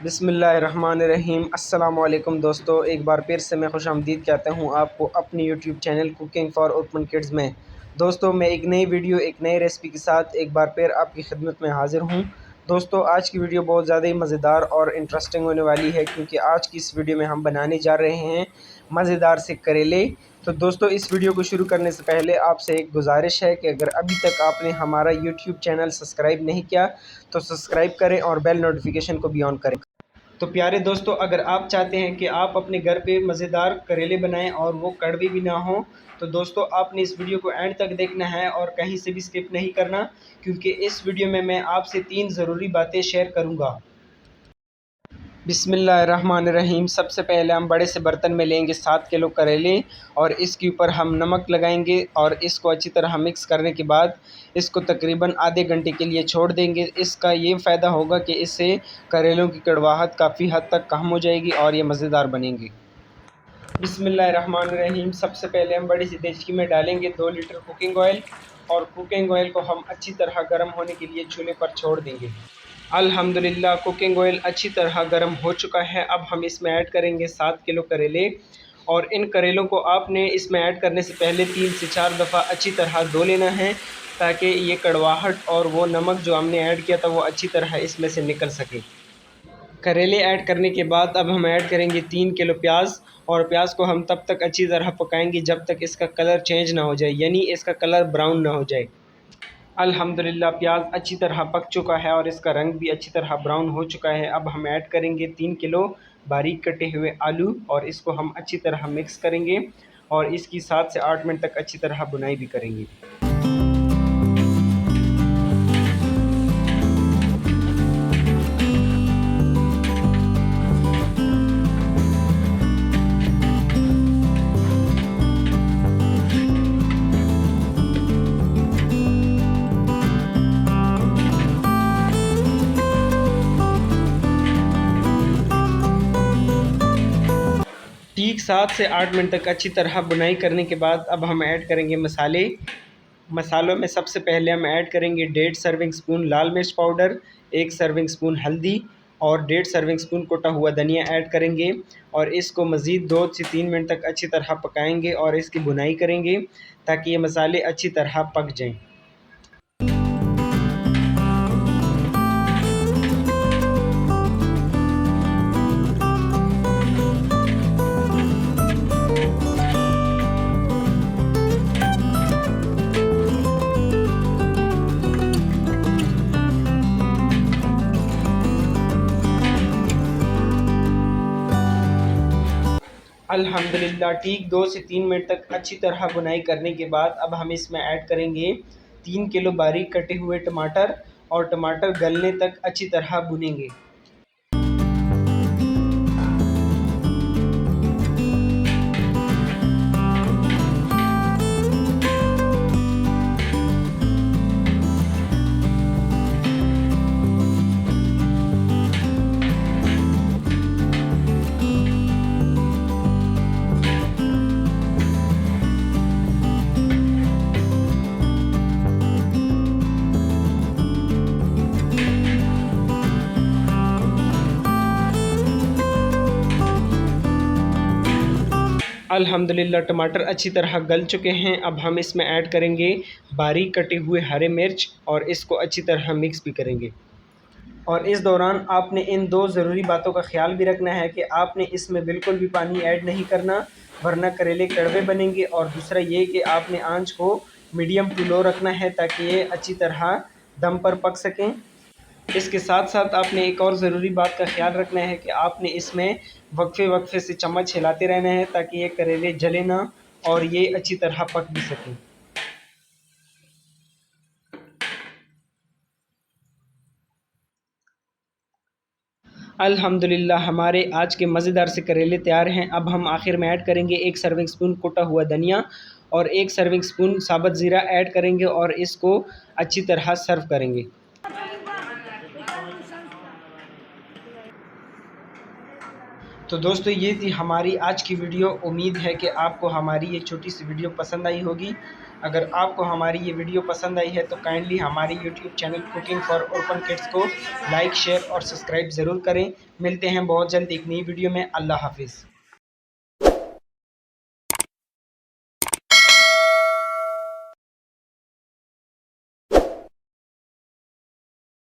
बिस्मिल्लाहिर्रहमानिर्रहीम। अस्सलामुअलैकुम दोस्तों, एक बार फिर से मैं खुशामदीद कहता हूँ आपको अपनी YouTube channel cooking for open kids में। दोस्तों, मैं एक नई वीडियो एक नई रेसिपी के साथ एक बार फिर आपकी खिदमत में हाज़िर हूँ। दोस्तों, आज की वीडियो बहुत ज़्यादा ही मज़ेदार और इंटरेस्टिंग होने वाली है, क्योंकि आज की इस वीडियो में हम बनाने जा रहे हैं मज़ेदार से करेले। तो दोस्तों, इस वीडियो को शुरू करने से पहले आपसे एक गुजारिश है कि अगर अभी तक आपने हमारा यूट्यूब चैनल सब्सक्राइब नहीं किया तो सब्सक्राइब करें और बेल नोटिफिकेशन को भी ऑन करें। तो प्यारे दोस्तों, अगर आप चाहते हैं कि आप अपने घर पे मज़ेदार करेले बनाएं और वो कड़वे भी ना हों, तो दोस्तों आपने इस वीडियो को एंड तक देखना है और कहीं से भी स्किप नहीं करना, क्योंकि इस वीडियो में मैं आपसे 3 ज़रूरी बातें शेयर करूंगा। बिस्मिल्लाहिर्रहमानिर्रहीम। सबसे पहले हम बड़े से बर्तन में लेंगे 7 किलो करेले और इसके ऊपर हम नमक लगाएंगे और इसको अच्छी तरह मिक्स करने के बाद इसको तकरीबन आधे घंटे के लिए छोड़ देंगे। इसका ये फ़ायदा होगा कि इससे करेलों की कड़वाहट काफ़ी हद तक कम हो जाएगी और ये मज़ेदार बनेंगे। बिस्मिल्लाहिर्रहमानिर्रहीम। सबसे पहले हम बड़ी सी देचकी में डालेंगे 2 लीटर कुकिंग ऑयल और कुकिंग ऑयल को हम अच्छी तरह गर्म होने के लिए चूल्हे पर छोड़ देंगे। अल्हम्दुलिल्लाह, कुकिंग ऑयल अच्छी तरह गर्म हो चुका है। अब हम इसमें ऐड करेंगे 7 किलो करेले और इन करेलों को आपने इसमें ऐड करने से पहले 3 से 4 दफ़ा अच्छी तरह धो लेना है, ताकि ये कड़वाहट और वो नमक जो हमने ऐड किया था वो अच्छी तरह इसमें से निकल सके। करेले ऐड करने के बाद अब हम ऐड करेंगे 3 किलो प्याज और प्याज को हम तब तक अच्छी तरह पकाएंगे जब तक इसका कलर चेंज ना हो जाए, यानी इसका कलर ब्राउन ना हो जाए। अल्हम्दुलिल्लाह, प्याज अच्छी तरह पक चुका है और इसका रंग भी अच्छी तरह ब्राउन हो चुका है। अब हम ऐड करेंगे 3 किलो बारीक कटे हुए आलू और इसको हम अच्छी तरह मिक्स करेंगे और इसकी 7 से 8 मिनट तक अच्छी तरह बुनाई भी करेंगे। ठीक 7 से 8 मिनट तक अच्छी तरह बुनाई करने के बाद अब हम ऐड करेंगे मसाले। मसालों में सबसे पहले हम ऐड करेंगे 1.5 सर्विंग स्पून लाल मिर्च पाउडर, 1 सर्विंग स्पून हल्दी और 1.5 सर्विंग स्पून कुटा हुआ धनिया ऐड करेंगे और इसको मज़ीद 2 से 3 मिनट तक अच्छी तरह पकाएंगे और इसकी भुनाई करेंगे ताकि ये मसाले अच्छी तरह पक जाएं। अल्हम्दुलिल्लाह, ठीक 2 से 3 मिनट तक अच्छी तरह बुनाई करने के बाद अब हम इसमें ऐड करेंगे 3 किलो बारीक कटे हुए टमाटर और टमाटर गलने तक अच्छी तरह भुनेंगे। अल्हम्दुलिल्लाह, टमाटर अच्छी तरह गल चुके हैं। अब हम इसमें ऐड करेंगे बारीक कटे हुए हरे मिर्च और इसको अच्छी तरह मिक्स भी करेंगे। और इस दौरान आपने इन 2 ज़रूरी बातों का ख़्याल भी रखना है कि आपने इसमें बिल्कुल भी पानी ऐड नहीं करना, वरना करेले कड़वे बनेंगे। और दूसरा ये कि आपने आंच को मीडियम टू लो रखना है ताकि ये अच्छी तरह दम पर पक सकें। इसके साथ साथ आपने एक और ज़रूरी बात का ख्याल रखना है कि आपने इसमें वक्फे वक्फे से चम्मच हिलाते रहना है ताकि ये करेले जले ना और ये अच्छी तरह पक भी सकें। अल्हम्दुलिल्लाह, हमारे आज के मज़ेदार से करेले तैयार हैं। अब हम आखिर में ऐड करेंगे 1 सर्विंग स्पून कुटा हुआ धनिया और 1 सर्विंग स्पून साबुत ज़ीरा ऐड करेंगे और इसको अच्छी तरह सर्व करेंगे। तो दोस्तों ये थी हमारी आज की वीडियो। उम्मीद है कि आपको हमारी ये छोटी सी वीडियो पसंद आई होगी। अगर आपको हमारी ये वीडियो पसंद आई है तो काइंडली हमारी YouTube channel cooking for open kids को लाइक, शेयर और सब्सक्राइब ज़रूर करें। मिलते हैं बहुत जल्द एक नई वीडियो में। अल्लाह हाफिज़।